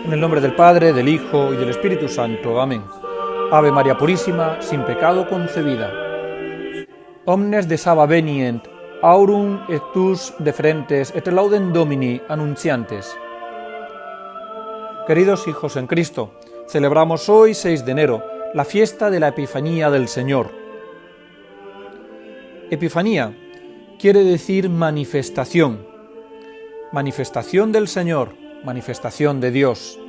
En el nombre del Padre, del Hijo y del Espíritu Santo. Amén. Ave María Purísima, sin pecado concebida. Omnes de Saba venient, aurum et tus deferentes et laudem Domini annunciantes. Queridos hijos en Cristo, celebramos hoy, 6 de enero, la fiesta de la Epifanía del Señor. Epifanía quiere decir manifestación, manifestación del Señor, manifestación de Dios.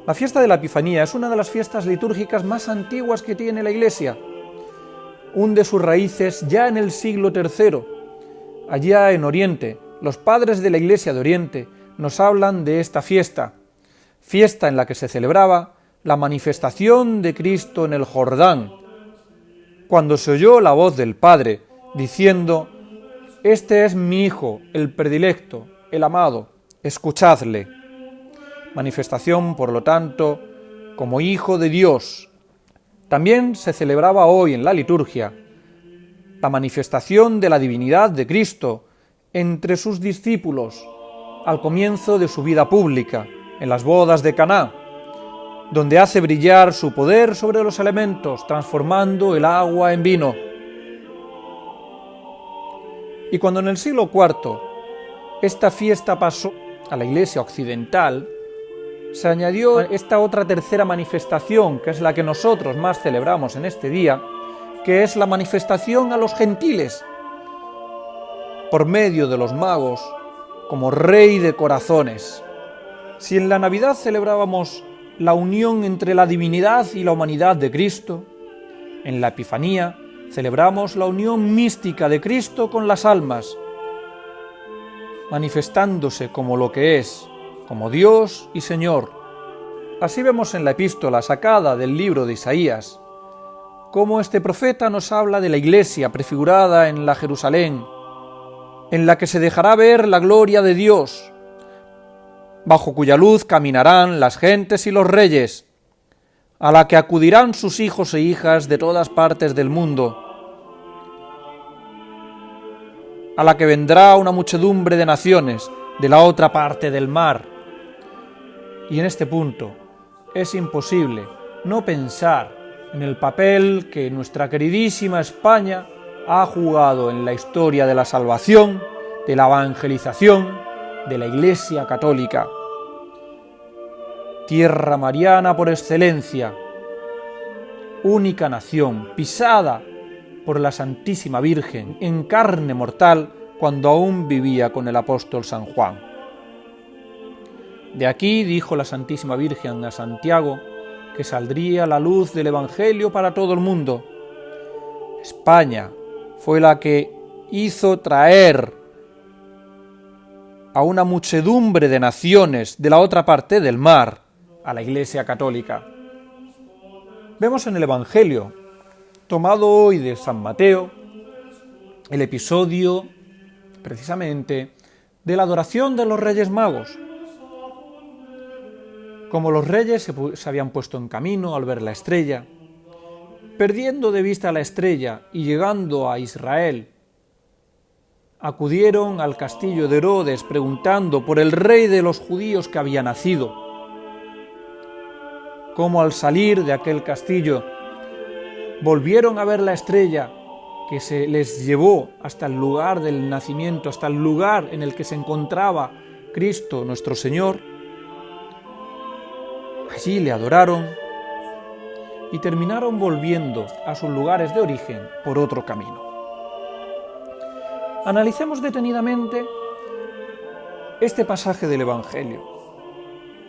La fiesta de la Epifanía es una de las fiestas litúrgicas más antiguas que tiene la Iglesia. Hunde sus raíces ya en el siglo III. Allá en Oriente, los padres de la Iglesia de Oriente nos hablan de esta fiesta, fiesta en la que se celebraba la manifestación de Cristo en el Jordán, cuando se oyó la voz del Padre, diciendo: «Este es mi Hijo, el predilecto, el amado, escuchadle». Manifestación, por lo tanto, como Hijo de Dios. También se celebraba hoy en la liturgia la manifestación de la divinidad de Cristo entre sus discípulos al comienzo de su vida pública, en las bodas de Caná, donde hace brillar su poder sobre los elementos, transformando el agua en vino. Y cuando en el siglo IV esta fiesta pasó a la Iglesia occidental, se añadió esta otra tercera manifestación, que es la que nosotros más celebramos en este día, que es la manifestación a los gentiles, por medio de los magos, como Rey de corazones. Si en la Navidad celebrábamos la unión entre la divinidad y la humanidad de Cristo, en la Epifanía celebramos la unión mística de Cristo con las almas, manifestándose como lo que es, como Dios y Señor. Así vemos en la epístola sacada del libro de Isaías, cómo este profeta nos habla de la Iglesia prefigurada en la Jerusalén, en la que se dejará ver la gloria de Dios, bajo cuya luz caminarán las gentes y los reyes, a la que acudirán sus hijos e hijas de todas partes del mundo, a la que vendrá una muchedumbre de naciones de la otra parte del mar. Y en este punto es imposible no pensar en el papel que nuestra queridísima España ha jugado en la historia de la salvación, de la evangelización, de la Iglesia católica. Tierra mariana por excelencia, única nación pisada por la Santísima Virgen en carne mortal cuando aún vivía con el apóstol San Juan. De aquí dijo la Santísima Virgen a Santiago que saldría la luz del Evangelio para todo el mundo. España fue la que hizo traer a una muchedumbre de naciones de la otra parte del mar a la Iglesia católica. Vemos en el Evangelio, tomado hoy de San Mateo, el episodio, precisamente, de la adoración de los Reyes Magos. Como los reyes se habían puesto en camino al ver la estrella, perdiendo de vista la estrella y llegando a Israel, acudieron al castillo de Herodes preguntando por el rey de los judíos que había nacido. Como al salir de aquel castillo volvieron a ver la estrella que se les llevó hasta el lugar del nacimiento, hasta el lugar en el que se encontraba Cristo nuestro Señor. Allí le adoraron y terminaron volviendo a sus lugares de origen por otro camino. Analicemos detenidamente este pasaje del Evangelio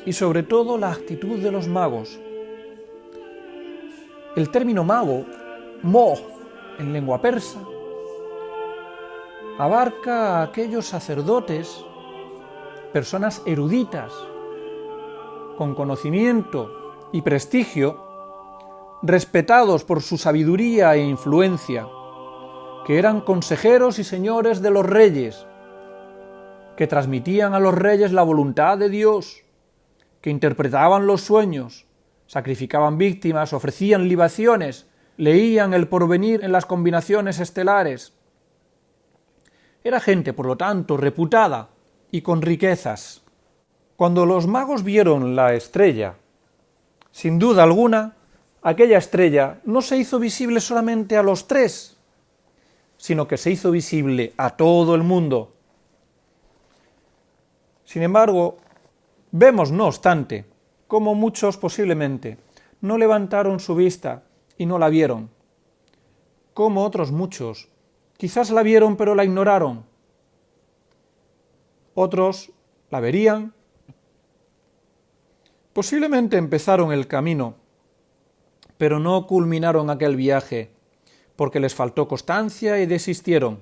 y sobre todo la actitud de los magos. El término mago, mo, en lengua persa, abarca a aquellos sacerdotes, personas eruditas, con conocimiento y prestigio, respetados por su sabiduría e influencia, que eran consejeros y señores de los reyes, que transmitían a los reyes la voluntad de Dios, que interpretaban los sueños, sacrificaban víctimas, ofrecían libaciones, leían el porvenir en las combinaciones estelares. Era gente, por lo tanto, reputada y con riquezas. Cuando los magos vieron la estrella, sin duda alguna, aquella estrella no se hizo visible solamente a los tres, sino que se hizo visible a todo el mundo. Sin embargo, vemos, no obstante, cómo muchos posiblemente no levantaron su vista y no la vieron, como otros muchos quizás la vieron pero la ignoraron. Otros la verían, posiblemente empezaron el camino, pero no culminaron aquel viaje, porque les faltó constancia y desistieron.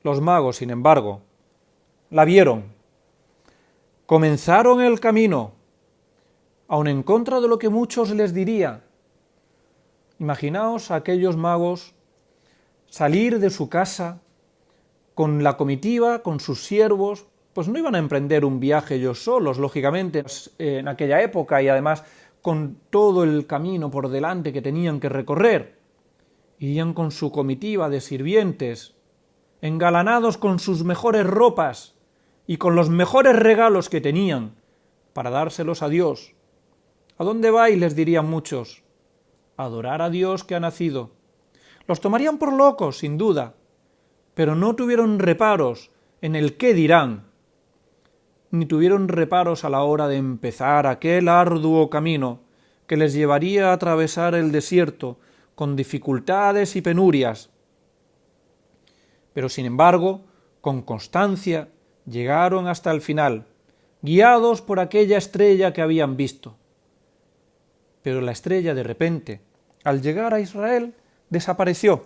Los magos, sin embargo, la vieron, comenzaron el camino, aun en contra de lo que muchos les dirían. Imaginaos a aquellos magos salir de su casa con la comitiva, con sus siervos, pues no iban a emprender un viaje ellos solos, lógicamente, en aquella época, y además con todo el camino por delante que tenían que recorrer. Irían con su comitiva de sirvientes, engalanados con sus mejores ropas y con los mejores regalos que tenían, para dárselos a Dios. ¿A dónde vais?, les dirían muchos. A adorar a Dios que ha nacido. Los tomarían por locos, sin duda, pero no tuvieron reparos en el qué dirán, ni tuvieron reparos a la hora de empezar aquel arduo camino que les llevaría a atravesar el desierto con dificultades y penurias. Pero sin embargo, con constancia, llegaron hasta el final, guiados por aquella estrella que habían visto. Pero la estrella, de repente, al llegar a Israel, desapareció,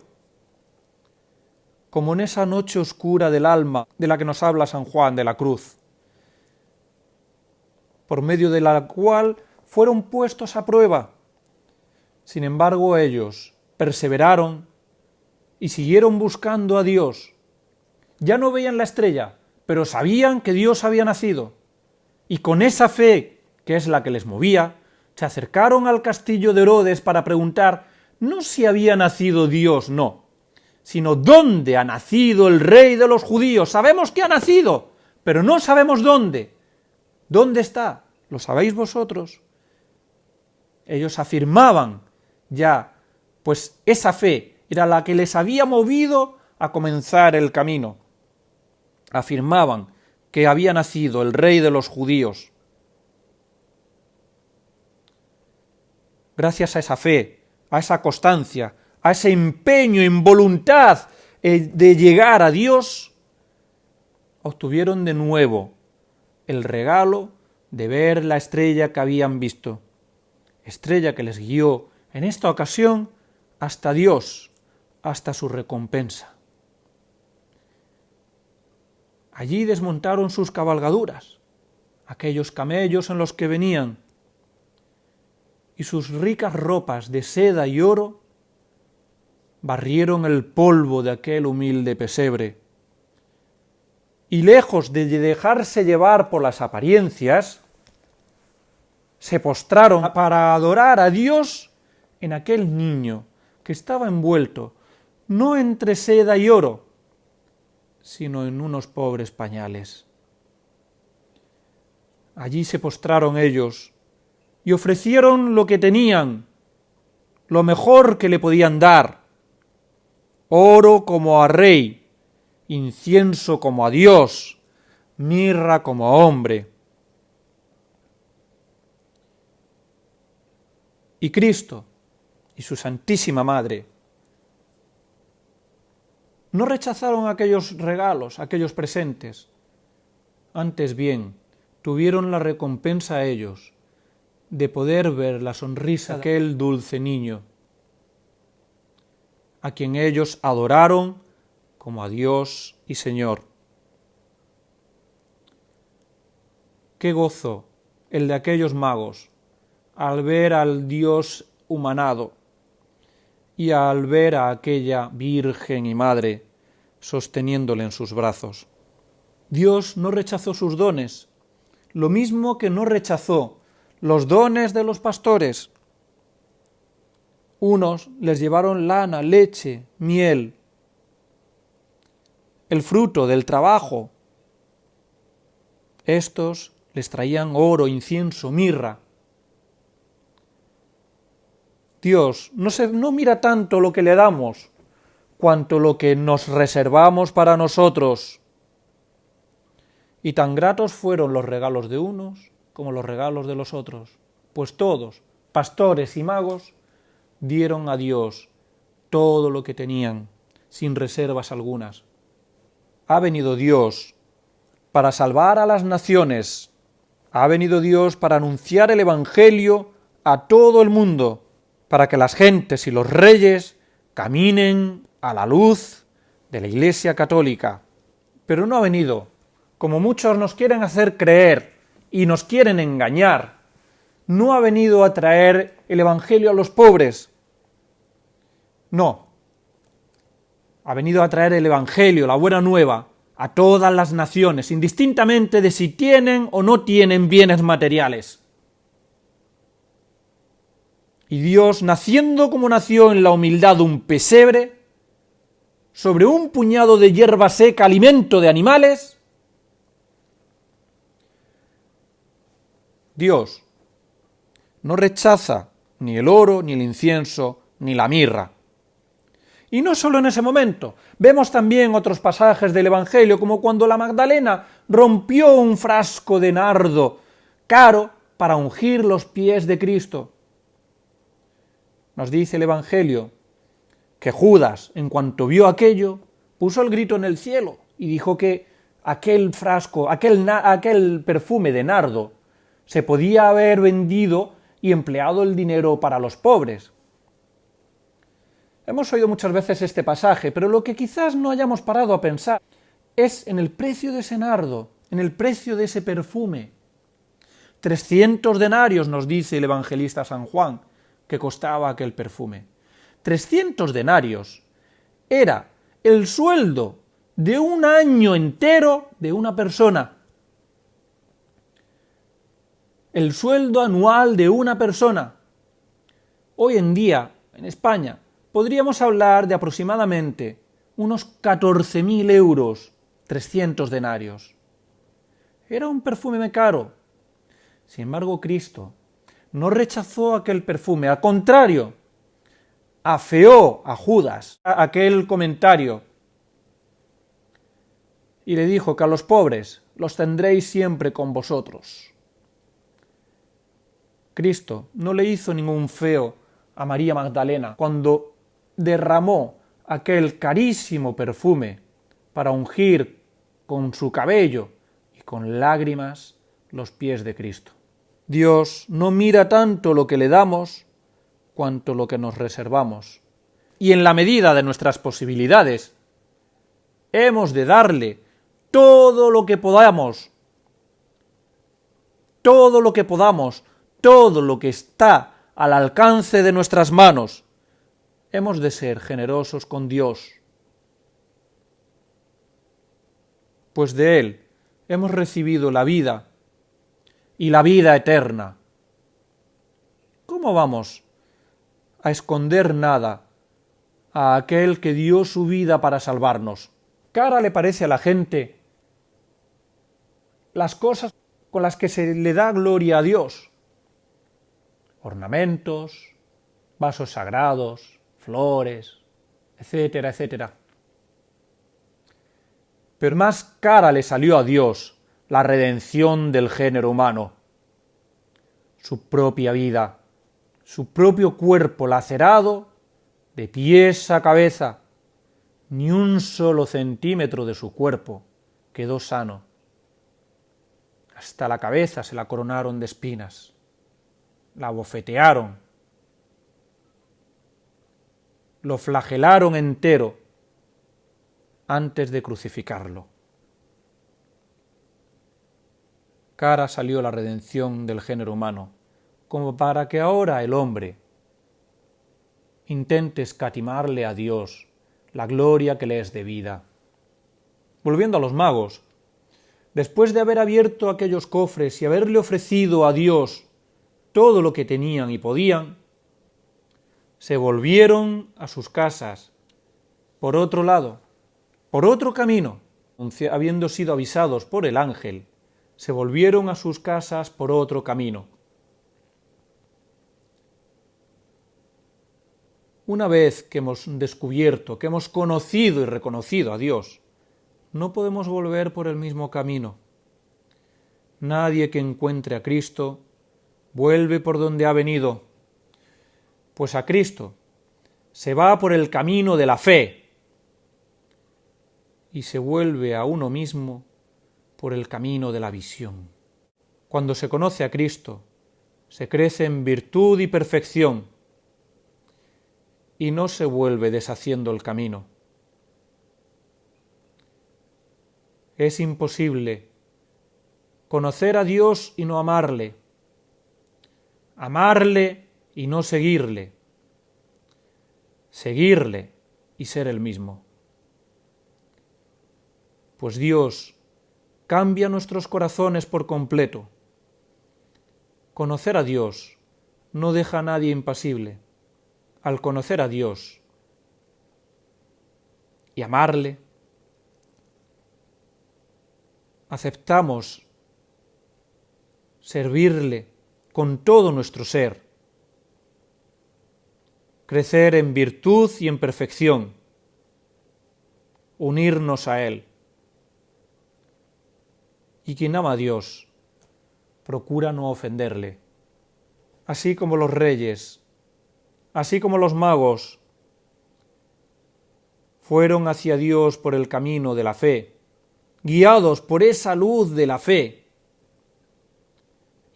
como en esa noche oscura del alma de la que nos habla San Juan de la Cruz, por medio de la cual fueron puestos a prueba. Sin embargo, ellos perseveraron y siguieron buscando a Dios. Ya no veían la estrella, pero sabían que Dios había nacido, y con esa fe, que es la que les movía, se acercaron al castillo de Herodes para preguntar no si había nacido Dios, no, sino dónde ha nacido el rey de los judíos. Sabemos que ha nacido, pero no sabemos dónde. ¿Dónde está? ¿Lo sabéis vosotros? Ellos afirmaban ya, pues esa fe era la que les había movido a comenzar el camino. Afirmaban que había nacido el rey de los judíos. Gracias a esa fe, a esa constancia, a ese empeño en voluntad de llegar a Dios, obtuvieron de nuevo el regalo de ver la estrella que habían visto, estrella que les guió en esta ocasión hasta Dios, hasta su recompensa. Allí desmontaron sus cabalgaduras, aquellos camellos en los que venían, y sus ricas ropas de seda y oro barrieron el polvo de aquel humilde pesebre, y lejos de dejarse llevar por las apariencias, se postraron para adorar a Dios en aquel niño que estaba envuelto no entre seda y oro, sino en unos pobres pañales. Allí se postraron ellos y ofrecieron lo que tenían, lo mejor que le podían dar: oro como a rey, incienso como a Dios, mirra como a hombre. Y Cristo y su Santísima Madre no rechazaron aquellos regalos, aquellos presentes. Antes bien, tuvieron la recompensa a ellos de poder ver la sonrisa de aquel dulce niño, a quien ellos adoraron como a Dios y Señor. Qué gozo el de aquellos magos al ver al Dios humanado y al ver a aquella Virgen y Madre sosteniéndole en sus brazos. Dios no rechazó sus dones, lo mismo que no rechazó los dones de los pastores. Unos les llevaron lana, leche, miel, el fruto del trabajo, Estos les traían oro, incienso, mirra. Dios no mira tanto lo que le damos, cuanto lo que nos reservamos para nosotros. Y tan gratos fueron los regalos de unos como los regalos de los otros, pues todos, pastores y magos, dieron a Dios todo lo que tenían, sin reservas algunas. Ha venido Dios para salvar a las naciones, ha venido Dios para anunciar el Evangelio a todo el mundo, para que las gentes y los reyes caminen a la luz de la Iglesia Católica. Pero no ha venido, como muchos nos quieren hacer creer y nos quieren engañar, no ha venido a traer el Evangelio a los pobres. No, ha venido a traer el Evangelio, la buena nueva, a todas las naciones, indistintamente de si tienen o no tienen bienes materiales. Y Dios, naciendo como nació en la humildad de un pesebre, sobre un puñado de hierba seca, alimento de animales, Dios no rechaza ni el oro, ni el incienso, ni la mirra. Y no solo en ese momento, vemos también otros pasajes del Evangelio, como cuando la Magdalena rompió un frasco de nardo caro para ungir los pies de Cristo. Nos dice el Evangelio que Judas, en cuanto vio aquello, puso el grito en el cielo y dijo que aquel frasco, aquel perfume de nardo, se podía haber vendido y empleado el dinero para los pobres. Hemos oído muchas veces este pasaje, pero lo que quizás no hayamos parado a pensar es en el precio de ese nardo, en el precio de ese perfume. 300 denarios nos dice el evangelista San Juan que costaba aquel perfume. 300 denarios era el sueldo de un año entero de una persona. El sueldo anual de una persona. Hoy en día, en España, podríamos hablar de aproximadamente unos 14.000 euros, 300 denarios. Era un perfume caro. Sin embargo, Cristo no rechazó aquel perfume, al contrario, afeó a Judas aquel comentario y le dijo que a los pobres los tendréis siempre con vosotros. Cristo no le hizo ningún feo a María Magdalena cuando derramó aquel carísimo perfume para ungir con su cabello y con lágrimas los pies de Cristo. Dios no mira tanto lo que le damos cuanto lo que nos reservamos. Y en la medida de nuestras posibilidades, hemos de darle todo lo que podamos, todo lo que podamos, todo lo que está al alcance de nuestras manos. Hemos de ser generosos con Dios, pues de Él hemos recibido la vida y la vida eterna. ¿Cómo vamos a esconder nada a aquel que dio su vida para salvarnos? ¿Cara le parece a la gente las cosas con las que se le da gloria a Dios? Ornamentos, vasos sagrados, flores, etcétera, etcétera. Pero más cara le salió a Dios la redención del género humano, su propia vida, su propio cuerpo lacerado de pies a cabeza. Ni un solo centímetro de su cuerpo quedó sano. Hasta la cabeza se la coronaron de espinas, la abofetearon, lo flagelaron entero antes de crucificarlo. Cara salió la redención del género humano, como para que ahora el hombre intente escatimarle a Dios la gloria que le es debida. Volviendo a los magos, después de haber abierto aquellos cofres y haberle ofrecido a Dios todo lo que tenían y podían, se volvieron a sus casas, por otro lado, por otro camino, habiendo sido avisados por el ángel se volvieron a sus casas por otro camino. Una vez que hemos descubierto, que hemos conocido y reconocido a Dios, no podemos volver por el mismo camino. Nadie que encuentre a Cristo vuelve por donde ha venido, pues a Cristo se va por el camino de la fe y se vuelve a uno mismo por el camino de la visión. Cuando se conoce a Cristo, se crece en virtud y perfección y no se vuelve deshaciendo el camino. Es imposible conocer a Dios y no amarle, amarle y no seguirle, seguirle y ser el mismo. Pues Dios cambia nuestros corazones por completo. Conocer a Dios no deja a nadie impasible. Al conocer a Dios y amarle, aceptamos servirle con todo nuestro ser, crecer en virtud y en perfección, unirnos a Él. Y quien ama a Dios procura no ofenderle, así como los reyes, así como los magos fueron hacia Dios por el camino de la fe, guiados por esa luz de la fe,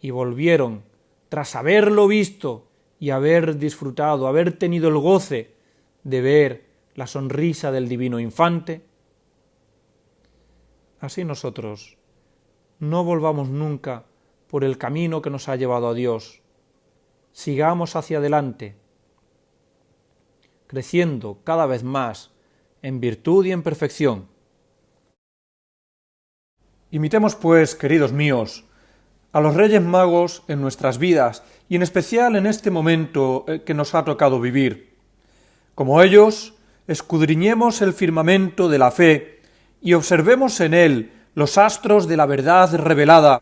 y volvieron, tras haberlo visto y haber disfrutado, haber tenido el goce de ver la sonrisa del divino infante, así nosotros no volvamos nunca por el camino que nos ha llevado a Dios. Sigamos hacia adelante, creciendo cada vez más en virtud y en perfección. Imitemos, pues, queridos míos, a los Reyes Magos en nuestras vidas y en especial en este momento que nos ha tocado vivir. Como ellos, escudriñemos el firmamento de la fe y observemos en él los astros de la verdad revelada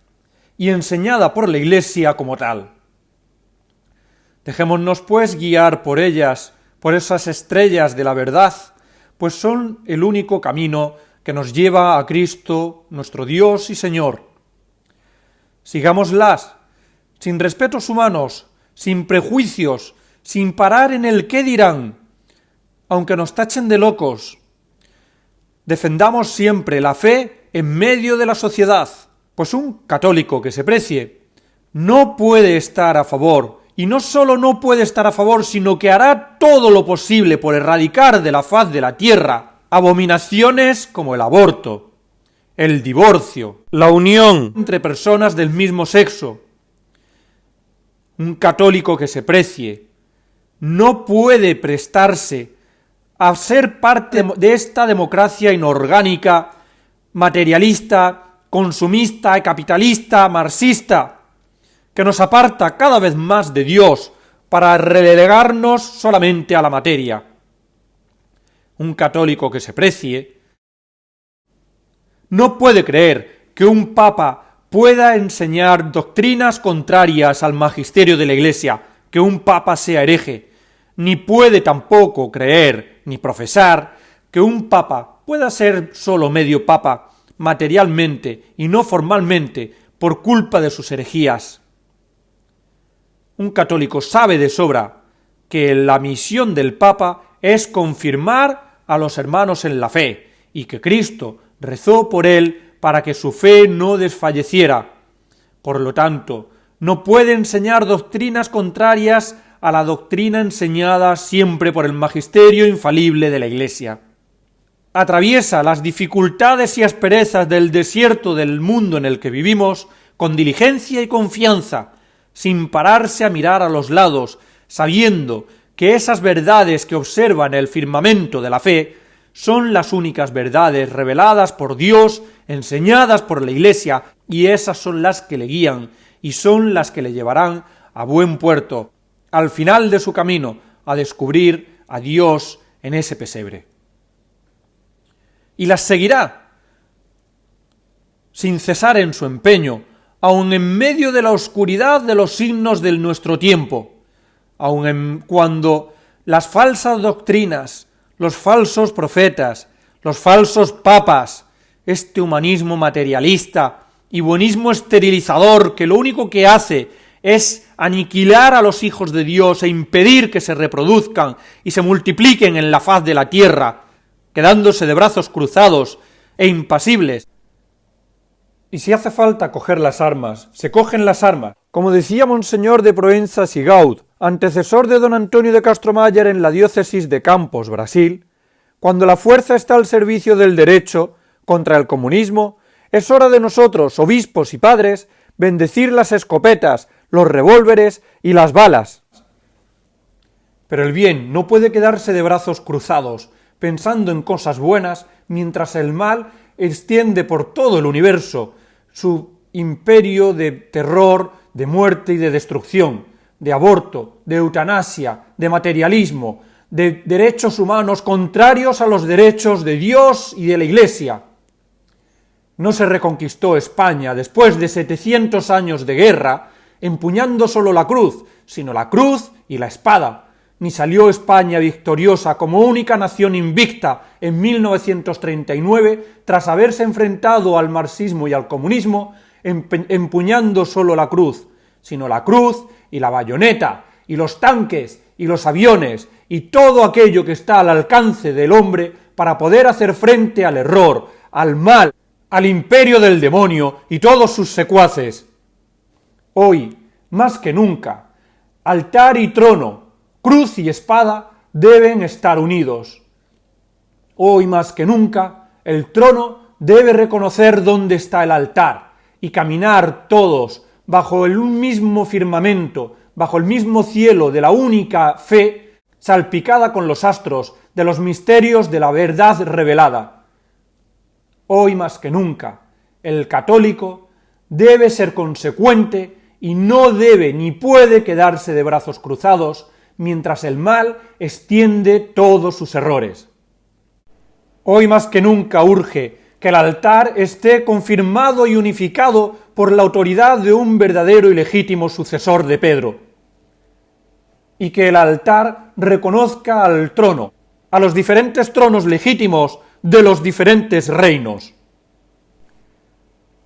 y enseñada por la Iglesia como tal. Dejémonos, pues, guiar por ellas, por esas estrellas de la verdad, pues son el único camino que nos lleva a Cristo, nuestro Dios y Señor. Sigámoslas, sin respetos humanos, sin prejuicios, sin parar en el qué dirán, aunque nos tachen de locos. Defendamos siempre la fe en medio de la sociedad, pues un católico que se precie no puede estar a favor, y no solo no puede estar a favor, sino que hará todo lo posible por erradicar de la faz de la tierra abominaciones como el aborto, el divorcio, la unión entre personas del mismo sexo. Un católico que se precie no puede prestarse a ser parte de esta democracia inorgánica, materialista, consumista, capitalista, marxista, que nos aparta cada vez más de Dios para relegarnos solamente a la materia. Un católico que se precie no puede creer que un papa pueda enseñar doctrinas contrarias al magisterio de la Iglesia, que un papa sea hereje, ni puede tampoco creer ni profesar que un papa pueda ser solo medio papa materialmente y no formalmente por culpa de sus herejías. Un católico sabe de sobra que la misión del papa es confirmar a los hermanos en la fe y que Cristo rezó por él para que su fe no desfalleciera. Por lo tanto, no puede enseñar doctrinas contrarias a la doctrina enseñada siempre por el magisterio infalible de la Iglesia. Atraviesa las dificultades y asperezas del desierto del mundo en el que vivimos con diligencia y confianza, sin pararse a mirar a los lados, sabiendo que esas verdades que observa en el firmamento de la fe son las únicas verdades reveladas por Dios, enseñadas por la Iglesia, y esas son las que le guían y son las que le llevarán a buen puerto, al final de su camino, a descubrir a Dios en ese pesebre. Y las seguirá, sin cesar en su empeño, aun en medio de la oscuridad de los signos de nuestro tiempo, cuando las falsas doctrinas, los falsos profetas, los falsos papas, este humanismo materialista y buenismo esterilizador que lo único que hace es aniquilar a los hijos de Dios e impedir que se reproduzcan y se multipliquen en la faz de la tierra, quedándose de brazos cruzados e impasibles. Y si hace falta coger las armas, se cogen las armas. Como decía Monseñor de Proença Sigaud, antecesor de don Antonio de Castromaller en la diócesis de Campos, Brasil, cuando la fuerza está al servicio del derecho contra el comunismo, es hora de nosotros, obispos y padres, bendecir las escopetas, los revólveres y las balas. Pero el bien no puede quedarse de brazos cruzados, pensando en cosas buenas, mientras el mal extiende por todo el universo su imperio de terror, de muerte y de destrucción, de aborto, de eutanasia, de materialismo, de derechos humanos contrarios a los derechos de Dios y de la Iglesia. No se reconquistó España después de 700 años de guerra, empuñando solo la cruz, sino la cruz y la espada. Ni salió España victoriosa como única nación invicta en 1939, tras haberse enfrentado al marxismo y al comunismo, empuñando solo la cruz, sino la cruz y la bayoneta, y los tanques, y los aviones, y todo aquello que está al alcance del hombre para poder hacer frente al error, al mal, al imperio del demonio y todos sus secuaces. Hoy, más que nunca, altar y trono, cruz y espada deben estar unidos. Hoy más que nunca, el trono debe reconocer dónde está el altar y caminar todos bajo el mismo firmamento, bajo el mismo cielo de la única fe, salpicada con los astros de los misterios de la verdad revelada. Hoy más que nunca, el católico debe ser consecuente y no debe ni puede quedarse de brazos cruzados mientras el mal extiende todos sus errores. Hoy más que nunca urge que el altar esté confirmado y unificado por la autoridad de un verdadero y legítimo sucesor de Pedro, y que el altar reconozca al trono, a los diferentes tronos legítimos de los diferentes reinos.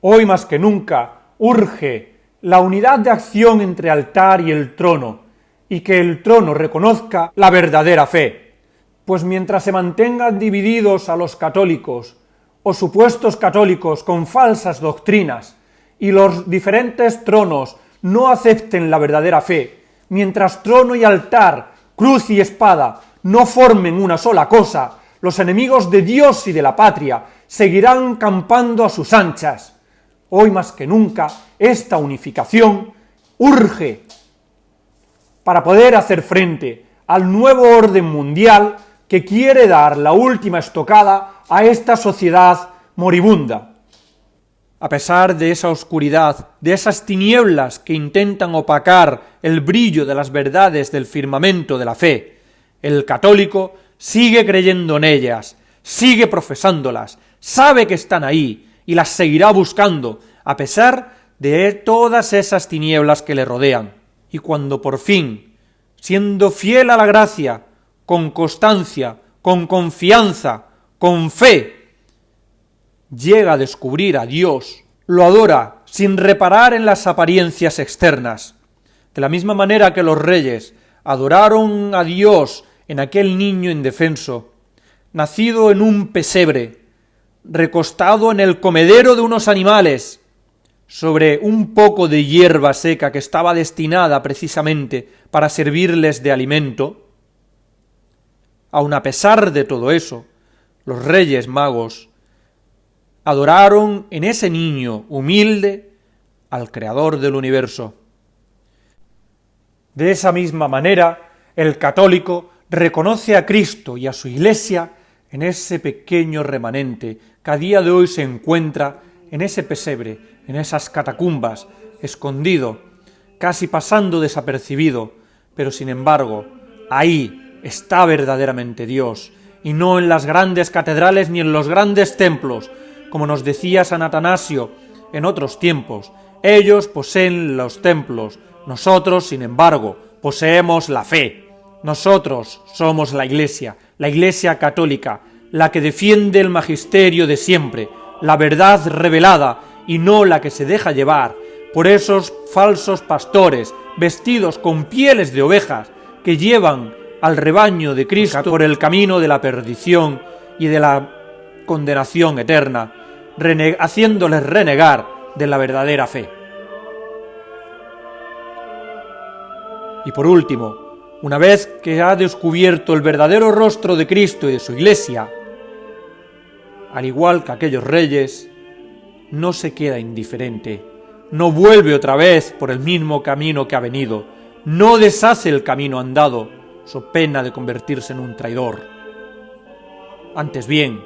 Hoy más que nunca urge la unidad de acción entre altar y el trono, y que el trono reconozca la verdadera fe, pues mientras se mantengan divididos a los católicos o supuestos católicos con falsas doctrinas y los diferentes tronos no acepten la verdadera fe, mientras trono y altar, cruz y espada no formen una sola cosa, los enemigos de Dios y de la patria seguirán campando a sus anchas. Hoy más que nunca, esta unificación urge para poder hacer frente al nuevo orden mundial que quiere dar la última estocada a esta sociedad moribunda. A pesar de esa oscuridad, de esas tinieblas que intentan opacar el brillo de las verdades del firmamento de la fe, el católico sigue creyendo en ellas, sigue profesándolas, sabe que están ahí y las seguirá buscando, a pesar de todas esas tinieblas que le rodean. Y cuando por fin, siendo fiel a la gracia, con constancia, con confianza, con fe, llega a descubrir a Dios, lo adora sin reparar en las apariencias externas. De la misma manera que los reyes adoraron a Dios en aquel niño indefenso, nacido en un pesebre, recostado en el comedero de unos animales, sobre un poco de hierba seca que estaba destinada precisamente para servirles de alimento. Aun a pesar de todo eso, los reyes magos adoraron en ese niño humilde al Creador del universo. De esa misma manera, el católico reconoce a Cristo y a su Iglesia en ese pequeño remanente que a día de hoy se encuentra en ese pesebre, en esas catacumbas, escondido, casi pasando desapercibido, pero sin embargo, ahí está verdaderamente Dios, y no en las grandes catedrales ni en los grandes templos, como nos decía San Atanasio en otros tiempos. Ellos poseen los templos, nosotros, sin embargo, poseemos la fe. Nosotros somos la Iglesia católica, la que defiende el magisterio de siempre, la verdad revelada y no la que se deja llevar por esos falsos pastores vestidos con pieles de ovejas que llevan al rebaño de Cristo por el camino de la perdición y de la condenación eterna, haciéndoles renegar de la verdadera fe. Y por último, una vez que ha descubierto el verdadero rostro de Cristo y de su Iglesia, al igual que aquellos reyes, no se queda indiferente, no vuelve otra vez por el mismo camino que ha venido, no deshace el camino andado, so pena de convertirse en un traidor. Antes bien,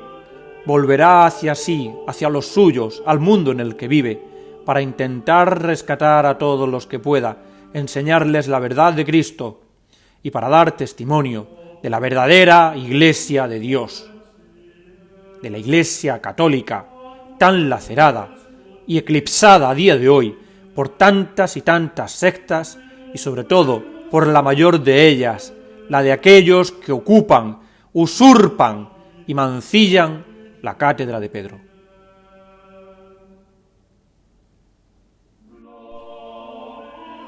volverá hacia sí, hacia los suyos, al mundo en el que vive, para intentar rescatar a todos los que pueda, enseñarles la verdad de Cristo y para dar testimonio de la verdadera Iglesia de Dios, de la Iglesia católica, tan lacerada y eclipsada a día de hoy por tantas y tantas sectas y sobre todo por la mayor de ellas, la de aquellos que ocupan, usurpan y mancillan la cátedra de Pedro.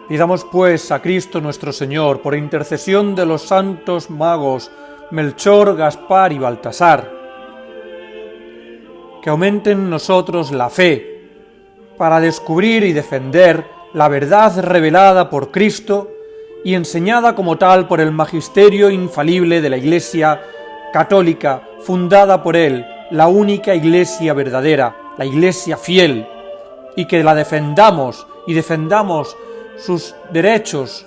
Pidamos pues a Cristo nuestro Señor, por intercesión de los santos magos Melchor, Gaspar y Baltasar, que aumente en nosotros la fe para descubrir y defender la verdad revelada por Cristo y enseñada como tal por el magisterio infalible de la Iglesia católica, fundada por él, la única Iglesia verdadera, la Iglesia fiel, y que la defendamos y defendamos sus derechos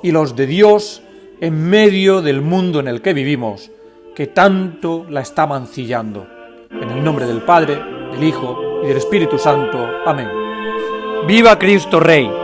y los de Dios en medio del mundo en el que vivimos, que tanto la está mancillando. En el nombre del Padre, del Hijo y del Espíritu Santo. Amén. ¡Viva Cristo Rey!